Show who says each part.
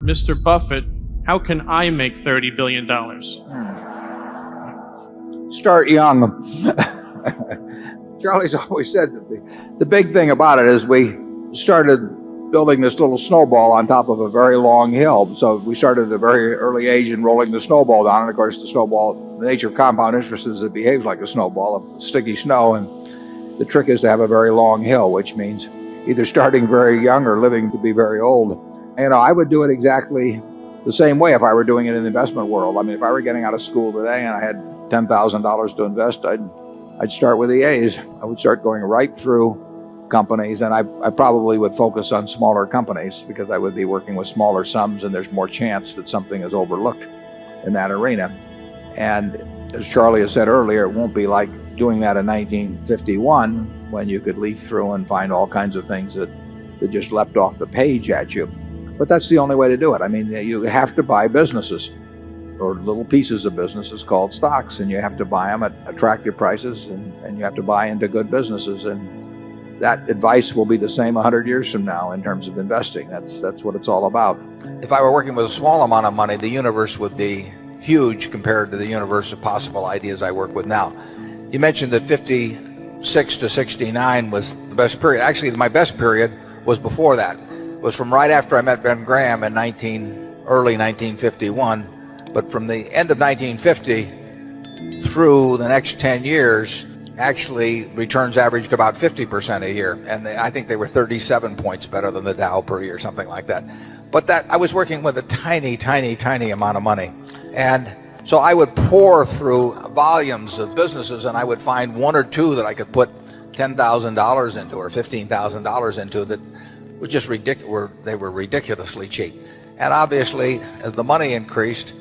Speaker 1: Mr. Buffett, how can I make $30 billion?
Speaker 2: Start young. Charlie's always said that the big thing about it is we started building this little snowball on top of a very long hill. So we started at a very early age in rolling the snowball down. And of course, the snowball, the nature of compound interest is it behaves like a snowball of sticky snow. And the trick is to have a very long hill, which means either starting very young or living to be very old. And I would do it exactly the same way if I were doing it in the investment world. I mean, if I were getting out of school today and I had $10,000 to invest, I'd start with the A's. I would start going right through companies, and I probably would focus on smaller companies because I would be working with smaller sums and there's more chance that something is overlooked in that arena. And as Charlie has said earlier, it won't be like doing that in 1951 when you could leaf through and find all kinds of things that just leapt off the page at you. But that's the only way to do it. I mean, you have to buy businesses or little pieces of businesses called stocks, and you have to buy them at attractive prices, and you have to buy into good businesses. And that advice will be the same 100 years from now in terms of investing. That's what it's all about. If I were working with a small amount of money, the universe would be huge compared to the universe of possible ideas I work with now. You mentioned that 56 to 69 was the best period. Actually, my best period was before that. It was from right after I met Ben Graham in early 1951. But from the end of 1950 through the next 10 years, actually returns averaged about 50% a year. And I think they were 37 points better than the Dow per year, something like that. But that I was working with a tiny, tiny, tiny amount of money. And so I would pour through volumes of businesses, and I would find one or two that I could put $10,000 into or $15,000 into that were just ridiculous. They were ridiculously cheap. And obviously, as the money increased,